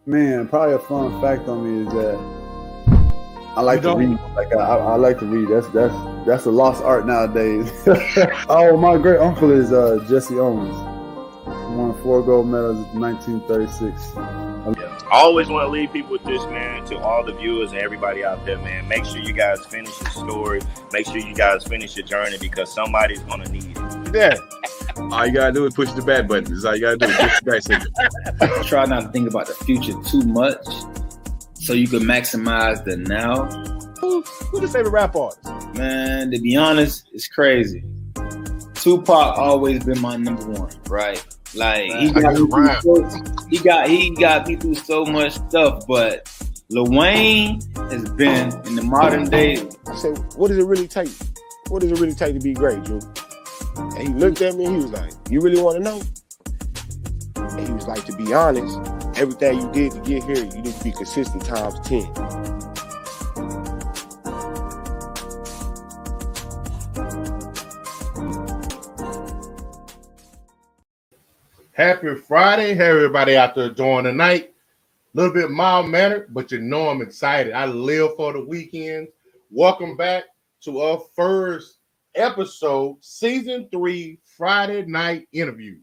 Man, probably a fun fact on me is that I like to read. Like I like to read. That's a lost art nowadays. Oh, my great uncle is Jesse Owens. He won 4 gold medals in 1936. I always want to leave people with this, man, to all the viewers and everybody out there, man. Make sure you guys finish your story. Make sure you guys finish your journey because somebody's going to need it. Yeah. All you got to do is push the back button. That's all you got to do is push the back signal. Try not to think about the future too much so you can maximize the now. Who's your favorite rap artist? Man, to be honest, it's crazy. Tupac always been my number one, right? Like he got me through so much stuff, but Lil Wayne has been in the modern day. I said, what does it really take? What does it really take to be great, Drew? And he looked at me and he was like, you really want to know? And he was like, to be honest, everything you did to get here, you need to be consistent times 10. Happy Friday. Hey, everybody out there enjoying the night. A little bit mild-mannered, but you know I'm excited. I live for the weekend. Welcome back to our first episode, Season 3, Friday Night Interview.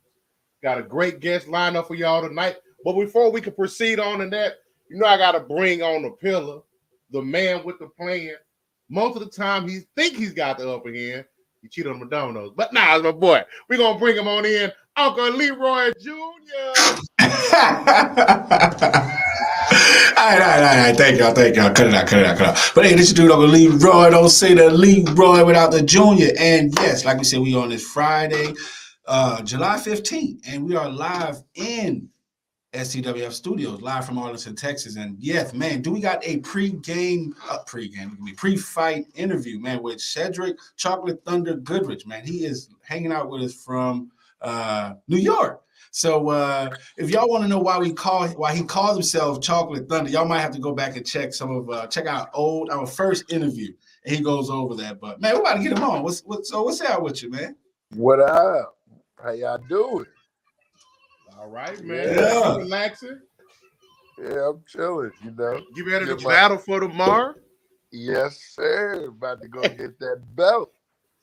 Got a great guest lined up for y'all tonight. But before we can proceed on to that, you know I got to bring on the pillar, the man with the plan. Most of the time, he think he's got the upper hand. He cheated on McDonald's. But nah, it's my boy. We're going to bring him on in. Uncle Leroy Jr. All right. Thank y'all. Cut it out. But hey, this is dude Uncle Leroy. Don't say the Leroy without the Junior. And yes, like we said, we on this Friday, July 15th, and we are live in STWF Studios, live from Arlington, Texas. And yes, man, we got a pre-fight interview, man, with Shedrick Chocolate Thunder Goodridge, man. He is hanging out with us from New York. So if y'all want to know why he calls himself Chocolate Thunder, y'all might have to go back and check out our first interview, and he goes over that. But man, we're about to get him on. What's up with you, man? What up? How y'all doing? All right, man. Yeah. Relaxing. Yeah, I'm chilling, you know. You ready to battle for tomorrow? Yes, sir. About to go get that belt.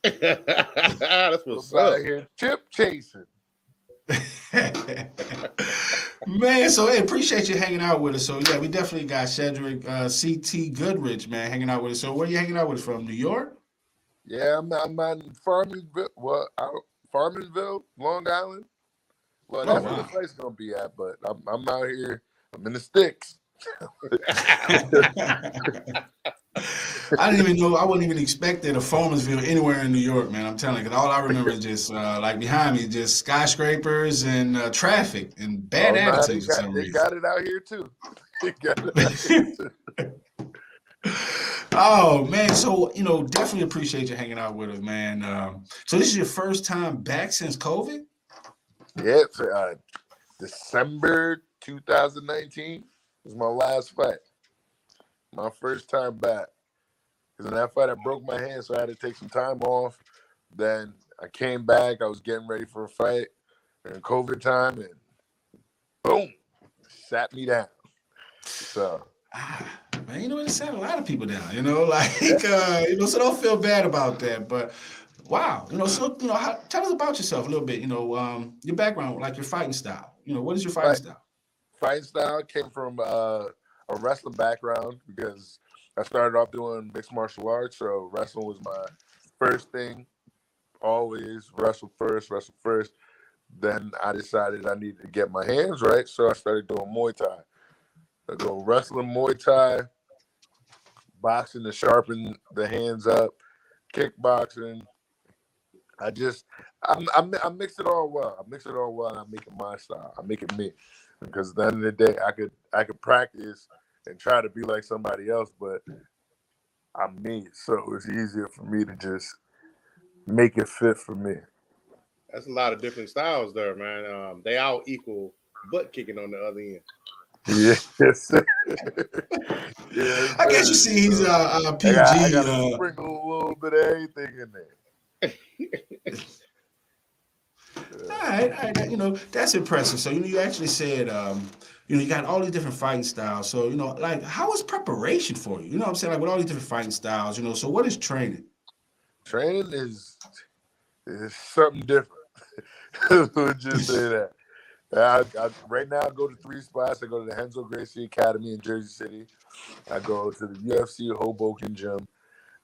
That's what's I'm out up. here chip chasing. Man, so hey, appreciate you hanging out with us. So yeah, we definitely got Shedrick CT Goodridge, man, hanging out with us. So where are you hanging out with us from? New York? Yeah, I'm in Farmingville, Long Island. Well, that's where the place gonna be at, but I'm out here. I'm in the sticks. I didn't even know. I wouldn't even expect that a Foremansville anywhere in New York, man. I'm telling you, because all I remember is just like behind me, just skyscrapers and traffic and bad attitudes. They got it out here too. Oh man, so definitely appreciate you hanging out with us, man. So this is your first time back since COVID? Yeah, it's, December 2019 was my last fight. My first time back. Because in that fight, I broke my hand, so I had to take some time off. Then I came back. I was getting ready for a fight in COVID time, and boom, sat me down. So, man, it sat a lot of people down. So don't feel bad about that. But wow, tell us about yourself a little bit. Your background, like your fighting style. What is your fighting style? Fighting style came from a wrestling background because I started off doing mixed martial arts, so wrestling was my first thing. Always wrestle first. Then I decided I needed to get my hands right, so I started doing Muay Thai. I go wrestling, Muay Thai, boxing to sharpen the hands up, kickboxing. I mix it all well. And I make it my style. I make it me, because at the end of the day, I could practice and try to be like somebody else, but I'm me, so it's easier for me to just make it fit for me. That's a lot of different styles there, man. They all equal butt kicking on the other end. Yes. I guess you see he's PG. I got to sprinkle a little bit of everything in there. All right. That's impressive. So you actually said you got all these different fighting styles. So, like, how is preparation for you? You know what I'm saying? Like, with all these different fighting styles, so what is training? Training is something different. We'll just say that. Right now, I go to 3 spots. I go to the Renzo Gracie Academy in Jersey City. I go to the UFC Hoboken Gym,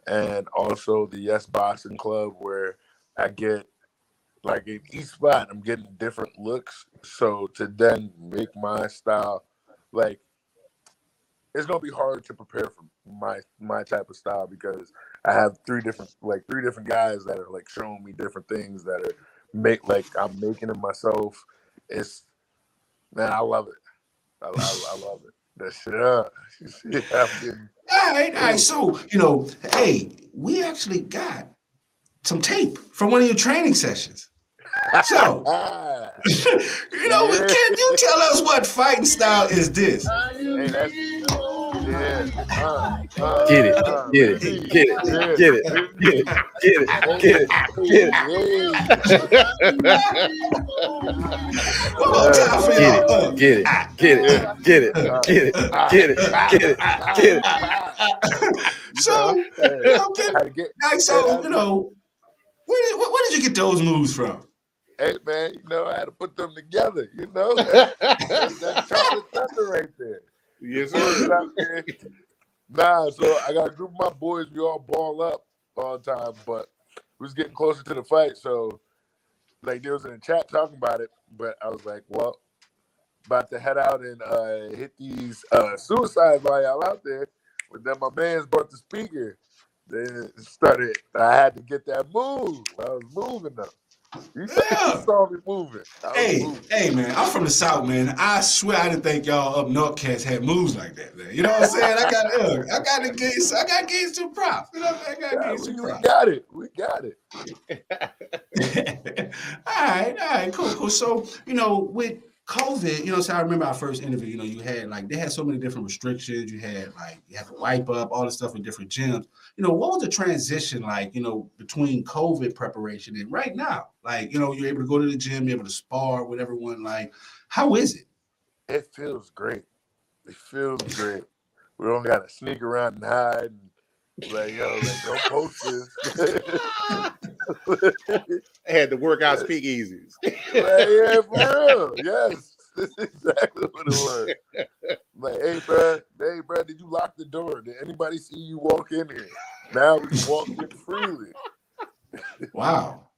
and also the Yes Boxing Club, where I get, like, in each spot, I'm getting different looks. So to then make my style, like, it's gonna be hard to prepare for my type of style because I have three different guys that are like showing me different things that are I'm making it myself. It's, man, I love it. I love it. That shit up. All right. So, hey, we actually got some tape from one of your training sessions. So, can you tell us what fighting style is this? Hey, that's, yeah. Get it. One more time for y'all. Get it. So, where did you get those moves from? Hey, man, I had to put them together, That's chocolate thunder right there. Yes, sir. Nah, so I got a group of my boys. We all ball up all the time, but we was getting closer to the fight. So, like, they was in the chat talking about it, but I was like, well, about to head out and hit these suicides while y'all out there. But then my man's brought the speaker. Then I had to get that move. I was moving though. You saw me moving. Hey, man, I'm from the South, man. I swear I didn't think y'all up north cats had moves like that, man. You know what I'm saying? I got to give some props. You know what I'm saying? I got to give some props. We got it. All right, cool. So, with COVID, so I remember our first interview, you had they had so many different restrictions. You had to wipe up all the stuff in different gyms. What was the transition like, between COVID preparation and right now? You're able to go to the gym, you're able to spar with everyone. How is it? It feels great. We don't got to sneak around and hide. Don't post this. I had to work out speakeasies. Yeah, for real. Yes. This is exactly what it was. Hey, bro, did you lock the door? Did anybody see you walk in here? Now we can walk in freely. Wow.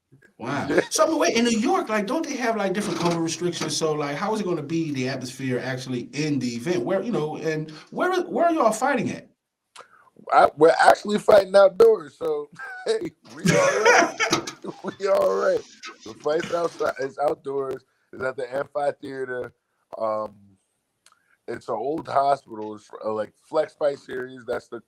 So, wait, in New York, don't they have different COVID restrictions? So, how is it going to be the atmosphere actually in the event? Where, and where are y'all fighting at? We're actually fighting outdoors, so hey, we all right. We all right. The fight's outside. It's outdoors. It's at the amphitheater. It's an old hospital. It's Flex Fight Series. That's the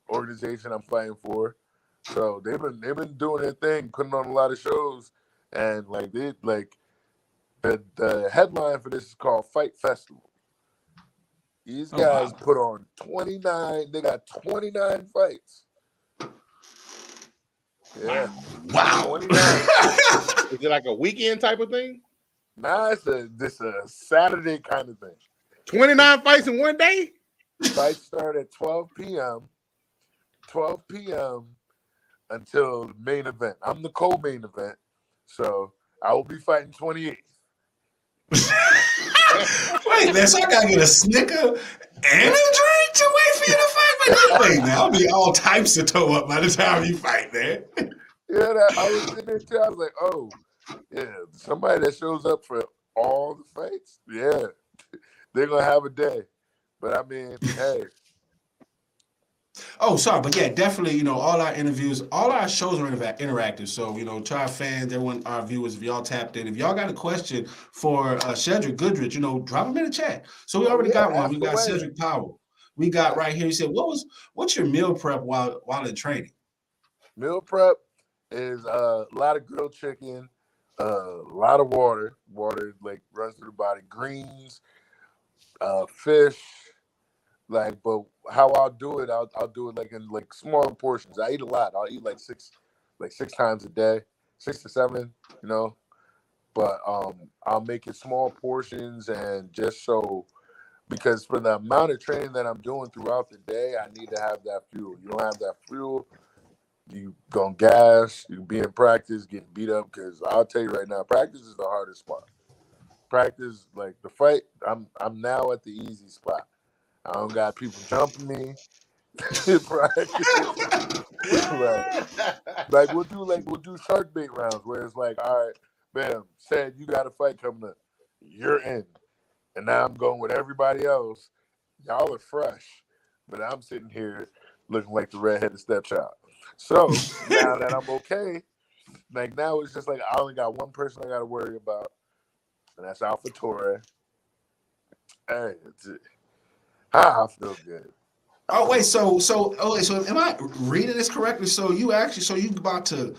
organization I'm fighting for. So they've been doing their thing, putting on a lot of shows, and the headline for this is called Fight Festival. These guys put on 29. They got 29 fights. Yeah. Wow. 29. Is it like a weekend type of thing? Nah, it's a Saturday kind of thing. 29 fights in one day? Fights start at 12 p.m. 12 p.m. until the main event. I'm the co-main event, so I will be fighting 28. Wait, man, so I gotta get a Snicker and a drink to wait for you to fight? Wait, man, I'll be all types of toe up by the time you fight, man. Yeah, I was sitting there too. I was like, oh, yeah, somebody that shows up for all the fights, yeah, they're gonna have a day. But I mean, hey. Oh, sorry, but yeah, definitely, all our interviews, all our shows are interactive. So, to our fans, everyone, our viewers, if y'all tapped in, if y'all got a question for Shedrick Goodridge, drop them in the chat. So we already got one. We got Cedric Powell. We got right here. He said, what's your meal prep while in training? Meal prep is a lot of grilled chicken, a lot of water. Water runs through the body. Greens, fish. But how I'll do it, I'll do it in smaller portions. I eat a lot. I'll eat six times a day, 6 to 7, But I'll make it small portions, and just so because for the amount of training that I'm doing throughout the day, I need to have that fuel. You don't have that fuel, you gonna gas, you be in practice, getting beat up. Because I'll tell you right now, practice is the hardest spot. Practice, like the fight, I'm now at the easy spot. I don't got people jumping me. Practice. like we'll do shark bait rounds where it's like, all right, bam, said you got a fight coming up, you're in, and now I'm going with everybody else. Y'all are fresh, but I'm sitting here looking like the redheaded stepchild. So now that I'm okay, like now it's just like I only got one person I got to worry about, and that's Alpha Toure. Hey, I feel good. Oh wait, so am I reading this correctly? So you about to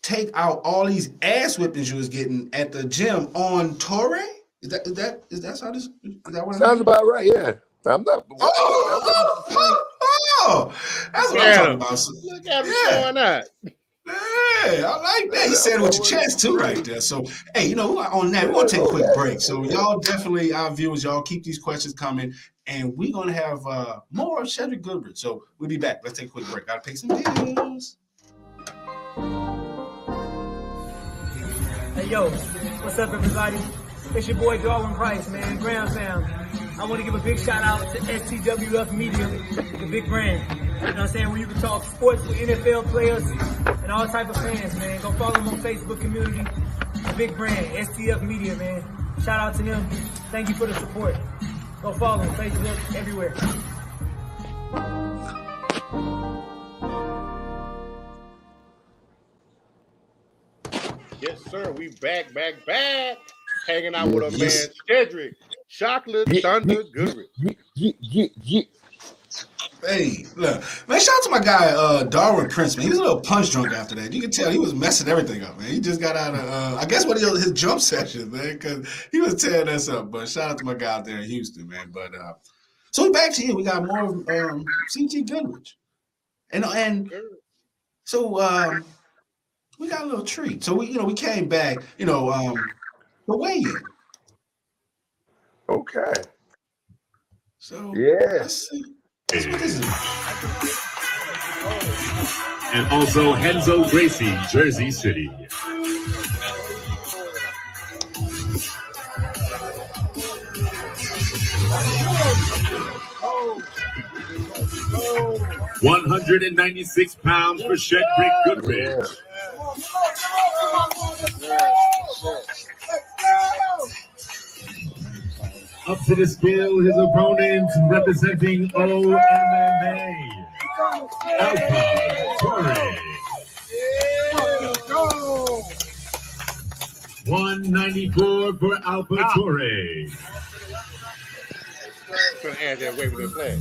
take out all these ass whippings you was getting at the gym on Toure? Is that how this? Is that what sounds about right? Yeah, I'm not. That's what I'm talking about. Look at him going out. Yeah, I like that. He said it with your chest too, right there. So, hey, on that, we're gonna take a quick break. So, y'all definitely, our viewers, y'all keep these questions coming, and we're gonna have more of Shedrick Goodridge. So, we'll be back. Let's take a quick break. Gotta pay some bills. Hey, yo, what's up, everybody? It's your boy Darwin Price, man, Graham Fam. I want to give a big shout out to STWF Media, the big brand. You know what I'm saying? Where you can talk sports with NFL players and all type of fans, man. Go follow them on Facebook community. The big brand, STF Media, man. Shout out to them. Thank you for the support. Go follow them, Facebook, everywhere. Yes, sir. We back. Hanging out with a man, Shedrick Chocolate Thunder Goodridge. Hey, look, man, shout out to my guy, Darwin Prince, man. He was a little punch drunk after that. You can tell he was messing everything up, man. He just got out of, I guess, one of his jump sessions, man, because he was tearing us up. But shout out to my guy out there in Houston, man. But so back to you. We got more of CT Goodridge. And so we got a little treat. So we came back, the weigh-in. Okay. So yeah. Let's see. That's what this is. And also Henzo Gracie, Jersey City. Oh. 196 pounds for Shedrick Goodridge. Up to the scale, his opponent representing OMMA, Alpha Toure. 194 for Alpha Toure. Gonna add that way with the flag.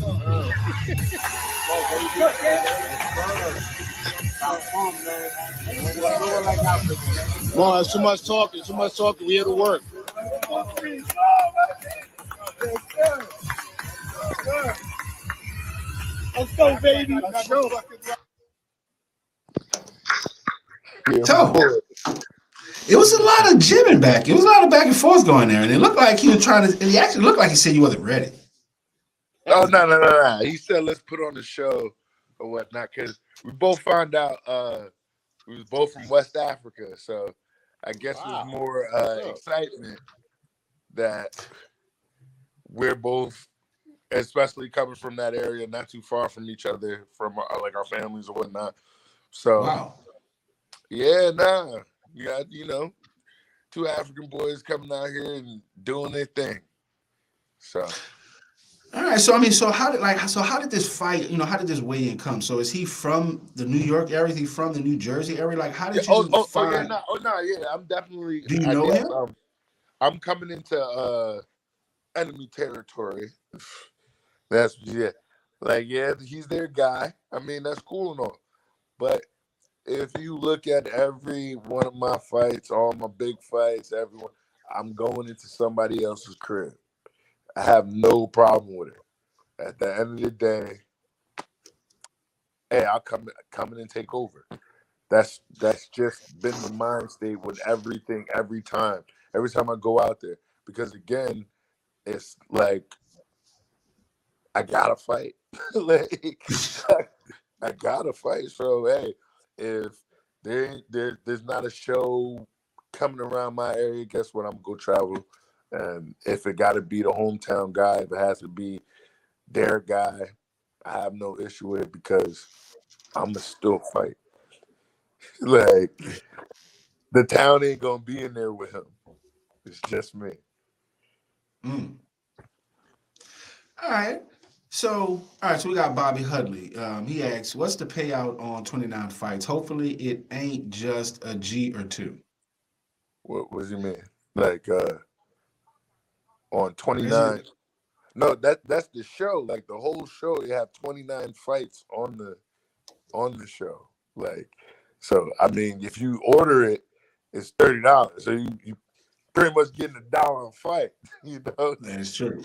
Come on, it's too much talking. We here to work. Let's go, baby. Let's go. So, it was a lot of gymming back. It was a lot of back and forth going there. And it looked like he was trying to, and he actually looked like he said he wasn't ready. Oh, no. He said, let's put on the show or whatnot, because we both found out we was both from West Africa. So I guess it was more excitement that we're both, especially coming from that area, not too far from each other, from our families or whatnot. So, yeah, you got, two African boys coming out here and doing their thing. So. All right. So how did this fight, how did this weigh-in come? So is he from the New York area? Is he from the New Jersey area? Like, how did you find? I'm definitely. Do you know him? I'm coming into enemy territory. He's their guy. I mean, that's cool and all. But if you look at every one of my fights, all my big fights, everyone, I'm going into somebody else's crib. I have no problem with it. At the end of the day, hey, I'll come in and take over. That's just been the mind state with everything, every time I go out there. Because again, it's like I gotta fight. Like, I gotta fight. So hey, if there's not a show coming around my area, guess what? I'm gonna go travel. And if it gotta be the hometown guy, if it has to be their guy, I have no issue with it because I'ma still fight. Like, the town ain't gonna be in there with him. It's just me. Mm. All right. So we got Bobby Hudley. He asks, what's the payout on 29 fights? Hopefully it ain't just a G or two. What does he mean? Like on 29? No, that's the show. Like the whole show, you have 29 fights on the show. Like, so I mean, if you order it, it's $30. So you pretty much getting $1 a fight. You know, that's true.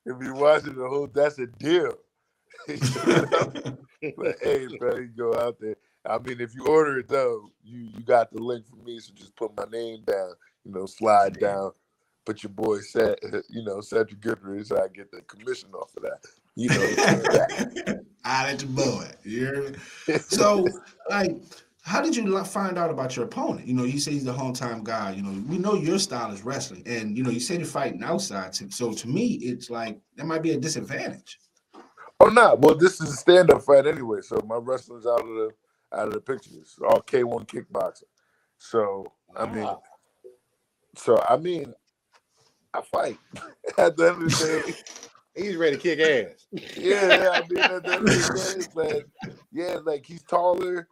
If you watching the whole, that's a deal. You know? But hey, bro, you go out there. I mean, if you order it though, you got the link for me, so just put my name down. You know, slide down. Put your boy Shedrick Goodridge, so I get the commission off of that. You know, I let your boy. You hear me? So, like, how did you find out about your opponent? You know, you say he's the hometown guy. You know, we know your style is wrestling, and you know, you said you're fighting outside. So to me, it's like that might be a disadvantage. Oh no! Well, this is a stand-up fight anyway, so my wrestling's out of the picture. It's all K1 kickboxing. So I mean, I fight. At the end of the day, he's ready to kick ass. Yeah, I mean, at the end of the day, like he's taller.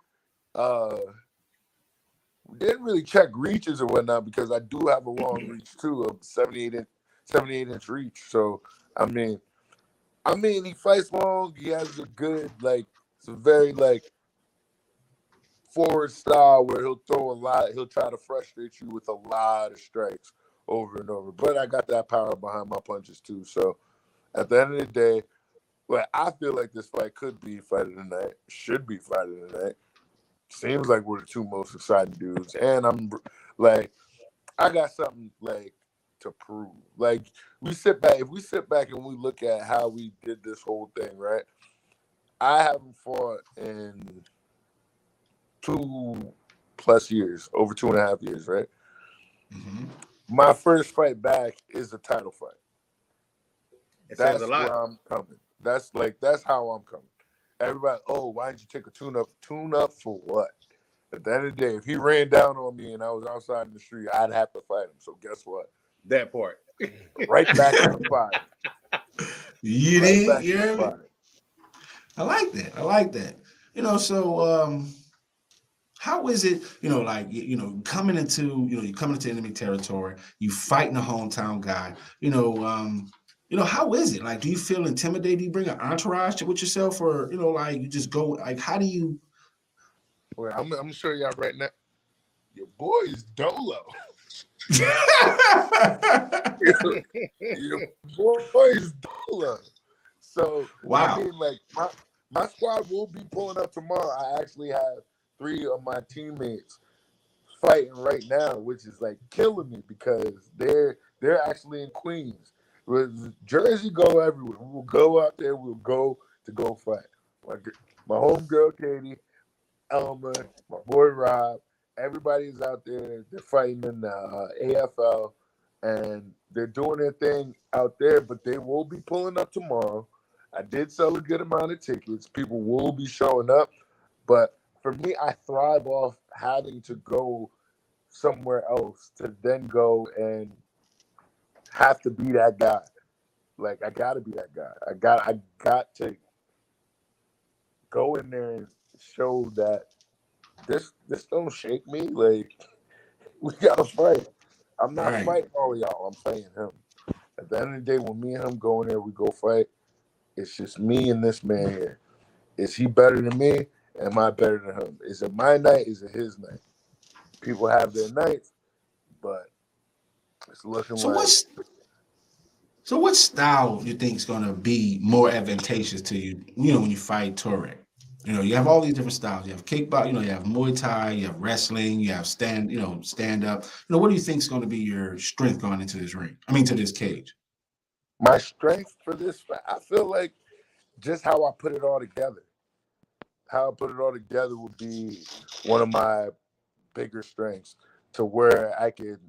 Didn't really check reaches or whatnot because I do have a long reach too of 78-inch reach. So I mean, he fights long. He has a good it's a very forward style where he'll throw a lot. He'll try to frustrate you with a lot of strikes over and over. But I got that power behind my punches too. So at the end of the day, I feel like this fight could be fight of the night. Should be fight of the night. Seems like we're the two most exciting dudes. And I'm I got something to prove. Like if we sit back and we look at how we did this whole thing, right? I haven't fought in 2+ years, over 2.5 years, right? Mm-hmm. My first fight back is a title fight. That's where I'm coming. That's how I'm coming. Everybody, why didn't you take a tune-up? Tune-up for what? At the end of the day, if he ran down on me and I was outside in the street, I'd have to fight him. So guess what? That part. Right back in the fire. Yeah. I like that. You know, so how is it, coming into enemy territory, you fighting a hometown guy, how is it? Like, do you feel intimidated? Do you bring an entourage with yourself, or you just go? Like, how do you? Well, I'm gonna show y'all right now. Your boy is Dolo. Your boy is Dolo. So wow. I mean, my squad will be pulling up tomorrow. I actually have 3 of my teammates fighting right now, which is killing me because they're actually in Queens. With Jersey, go everywhere. We'll go out there. We'll go fight. My homegirl Katie, Elma, my boy Rob. Everybody's out there. They're fighting in the AFL, and they're doing their thing out there. But they will be pulling up tomorrow. I did sell a good amount of tickets. People will be showing up, but for me, I thrive off having to go somewhere else to then go and have to be that guy. I gotta be that guy. I got to go in there and show that this don't shake me. We gotta fight. I'm not fighting all of y'all. I'm fighting him. At the end of the day, when me and him go in there, we go fight. It's just me and this man here. Is he better than me? Am I better than him? Is it my night? Is it his night? People have their nights, but it's looking So what style do you think is going to be more advantageous to you, when you fight Toure? You have all these different styles. You have kickboxing, you have Muay Thai, you have wrestling, you have stand up. What do you think is going to be your strength going into this ring? To this cage? My strength for this fight, I feel like just how I put it all together. How I put it all together would be one of my bigger strengths, to where I could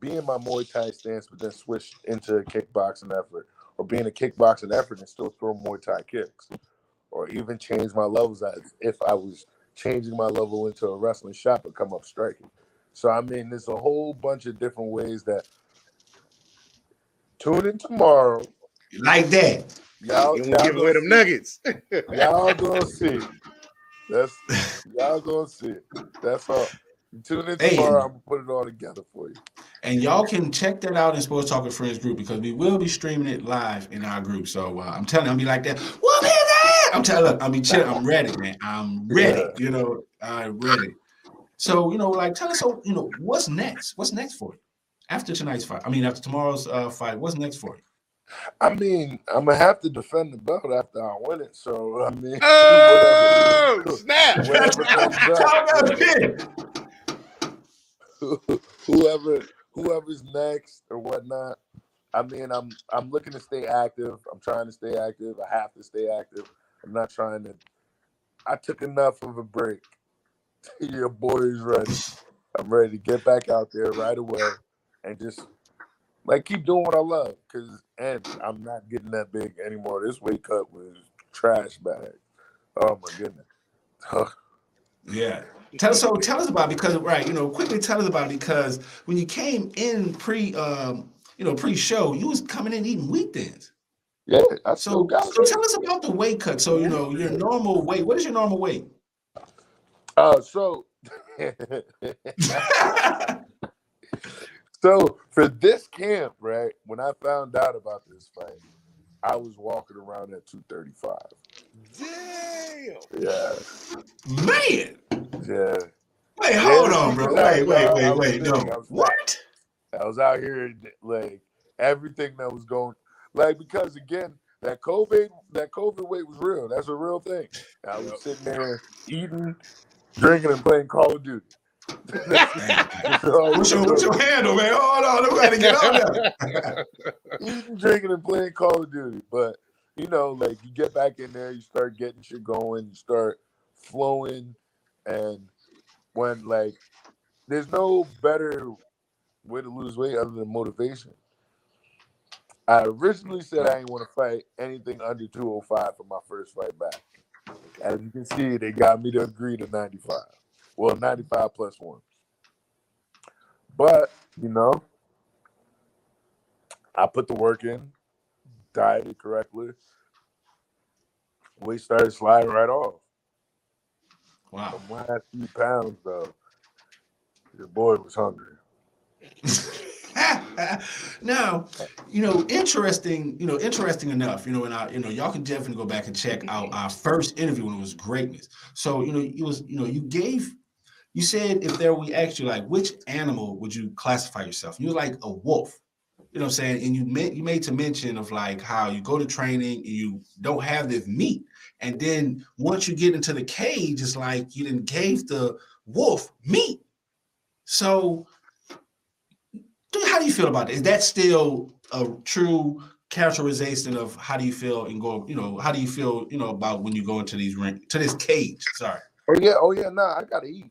be in my Muay Thai stance, but then switch into a kickboxing effort, or be in a kickboxing effort and still throw Muay Thai kicks, or even change my levels as if I was changing my level into a wrestling shot but come up striking. So, I mean, there's a whole bunch of different ways that tune in tomorrow. Like that. Y'all give away them nuggets. Y'all gonna see. Y'all gonna see it. That's all. Tune in tomorrow. I'm gonna put it all together for you. And y'all can check that out in Sports Talk with Friends group, because we will be streaming it live in our group. So I'm telling you, I'll be like that. What is that? I'm telling you, I'll be chilling. I'm ready, man. I'm ready. You know, I'm ready. So, you know, like, tell us, so, you know, what's next? What's next for you after tonight's fight? I mean, after tomorrow's fight, what's next for you? I mean, I'm gonna have to defend the belt after I win it. So, I mean, snap! Whatever comes up. Whoever's next or whatnot. I mean, I'm looking to stay active. I'm trying to stay active. I have to stay active. I'm not trying to. I took enough of a break. Your boy is ready. I'm ready to get back out there right away and just like keep doing what I love. And I'm not getting that big anymore. This weight cut was trash bag. Oh my goodness. Yeah. Tell us about it, because quickly tell us about it, because when you came in pre-show, you was coming in eating wheat thins. Yeah. So tell us about the weight cut. So your normal weight. What is your normal weight? So for this camp, right, when I found out about this fight, I was walking around at 235. Damn. Yeah. Man. Yeah. Wait, hold on, bro. Wait. No. What? I was out here like everything that was going, like, because again, that COVID weight was real. That's a real thing. I was sitting there eating, drinking, and playing Call of Duty. What's your handle, man? Hold on, I'm gotta get on there. Eating, drinking, and playing Call of Duty. But like you get back in there, you start getting shit going, you start flowing, and when like there's no better way to lose weight other than motivation. I originally said I didn't want to fight anything under 205 for my first fight back. As you can see, they got me to agree to 95. Well, 95 plus 1. But, I put the work in, dieted correctly. Weight started sliding right off. Wow. The last few pounds, though, your boy was hungry. Now, interesting enough, and y'all can definitely go back and check out our first interview when it was greatness. So, you said we asked you, like, which animal would you classify yourself? You were like a wolf, you know what I'm saying? And you made to mention of like how you go to training and you don't have this meat. And then once you get into the cage, it's like you didn't gave the wolf meat. So how do you feel about it? Is that still a true characterization of how do you feel and go, how do you feel, about when you go into this cage? Sorry. Oh yeah, nah, I gotta eat.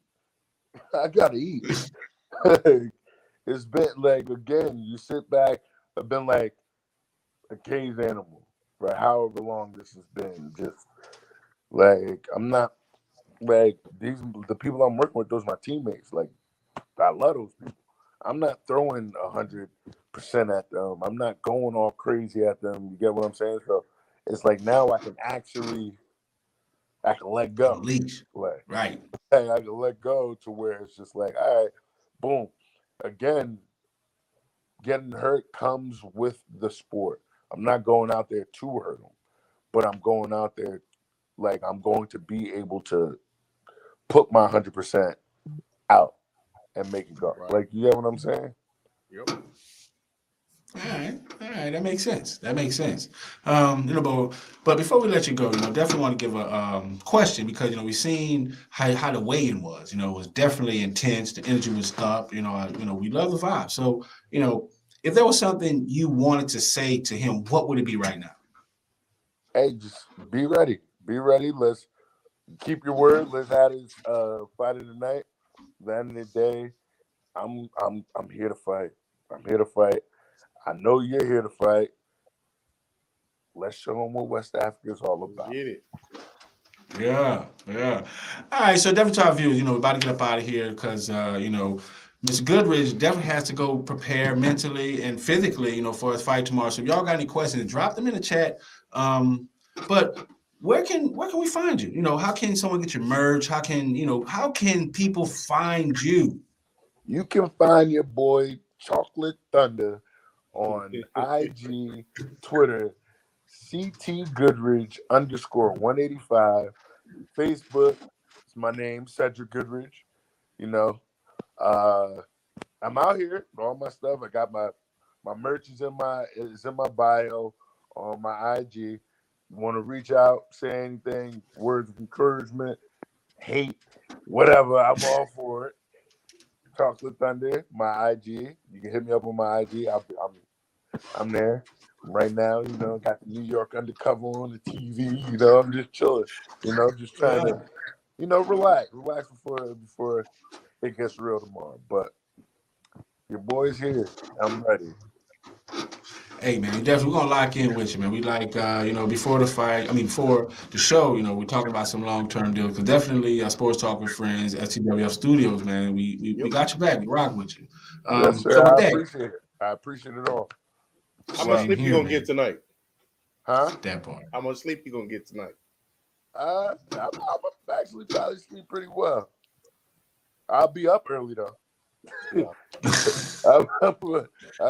It's been like, again, you sit back, I've been like a cage animal for however long this has been. Just like, I'm not like the people I'm working with, those are my teammates. Like, I love those people. I'm not throwing 100% at them. I'm not going all crazy at them. You get what I'm saying? So it's like now I can let go. Release. Like, right. I can let go to where it's just like, all right, boom. Again, getting hurt comes with the sport. I'm not going out there to hurt them, but I'm going out there like I'm going to be able to put my 100% out and make it go. Right. Like, you get what I'm saying? Yep. All right, that makes sense. But before we let you go, definitely want to give a question, because we seen how the weigh-in was. It was definitely intense. The energy was up. We love the vibe. So if there was something you wanted to say to him, what would it be right now? Hey, just be ready. Be ready. Let's keep your word. Let's have this fight of the night. At the end of the day, I'm here to fight. I'm here to fight. I know you're here to fight. Let's show them what West Africa is all about. Get it. Yeah. All right, so definitely to our viewers, we're about to get up out of here because, Mr. Goodridge definitely has to go prepare mentally and physically, for his fight tomorrow. So if y'all got any questions, drop them in the chat. But where can we find you? How can someone get your merch? How can people find you? You can find your boy Chocolate Thunder on IG, Twitter, CT Goodridge _185, Facebook. It's my name, Shedrick Goodridge. I'm out here with all my stuff. I got my merch is in my bio on my IG. You want to reach out, say anything, words of encouragement, hate, whatever, I'm all for it. Chocolate Thunder, my IG. You can hit me up on my IG. I'm there right now. Got the New York Undercover on the TV. I'm just chilling. Just trying to, relax before it gets real tomorrow. But your boy's here. I'm ready. Hey man, we're gonna lock in with you, man. We like before the fight, before the show, we're talking about some long-term deals. Because definitely Sports Talk with Friends, STWF Studios, man. We got your back, we rock with you. Yes, sir. I appreciate it. I appreciate it all. How much sleep you gonna get tonight? Huh? That part. How much sleep you gonna get tonight? I'm actually probably sleep pretty well. I'll be up early though. Yeah. I'll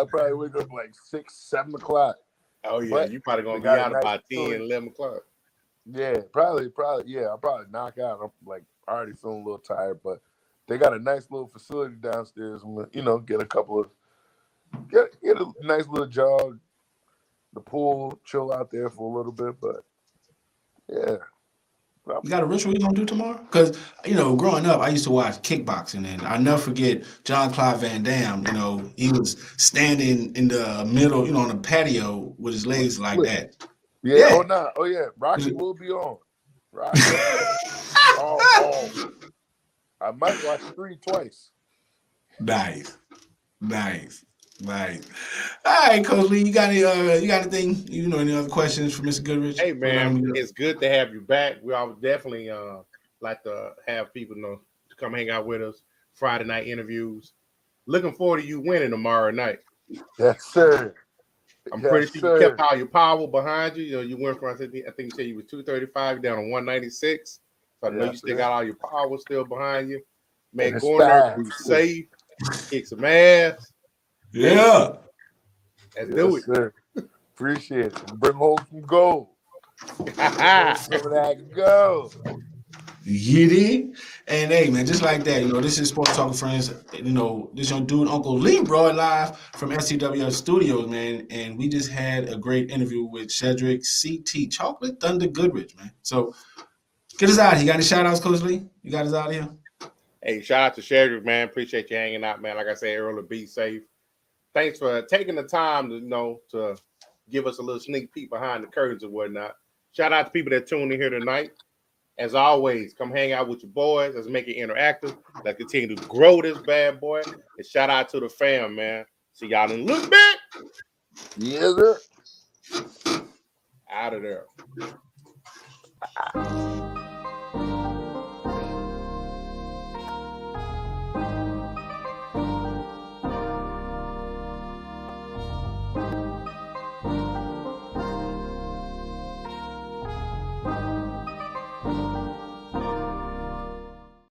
probably wake up like 6, 7 o'clock. Oh yeah, you probably gonna be out about 10, 11 o'clock. Yeah, probably. Yeah, I'll probably knock out. I'm like already feeling a little tired, but they got a nice little facility downstairs. Get a couple of get a nice little jog, the pool, chill out there for a little bit. But yeah. You got a ritual you're gonna do tomorrow? Because growing up, I used to watch kickboxing, and I'll never forget Jean-Claude Van Damme. He was standing in the middle, on the patio with his legs like that. Yeah. Oh no. Oh yeah. Rocky will be on. Rocky. I might watch 3 twice. Nice. All right, Coach Lee, you got anything? Any other questions for Mr. Goodridge? Hey man, it's good to have you back. We all definitely like to have people to come hang out with us. Friday night interviews. Looking forward to you winning tomorrow night. Yes, sir. I'm pretty sure you kept all your power behind you. You went from I think you said you was 235 down to 196. So I know you still got all your power still behind you. Man, go in there, be safe, kick some ass. Yeah. Let's do it. Sir. Appreciate it. Bring home some gold. Some of that gold. Yiddy. And hey, man, just like that, this is Sports Talk with Friends. This your dude, Uncle Leroy, live from STWF Studios, man. And we just had a great interview with Shedrick CT Chocolate Thunder Goodridge, man. So get us out. You got any shout outs, Coach Lee? You got us out of here? Hey, shout out to Shedrick, man. Appreciate you hanging out, man. Like I said earlier, be safe. Thanks for taking the time to give us a little sneak peek behind the curtains and whatnot. Shout out to people that tuned in here tonight. As always, come hang out with your boys. Let's make it interactive. Let's continue to grow this bad boy. And shout out to the fam, man. See y'all in a little bit. Yes, sir. Out of there.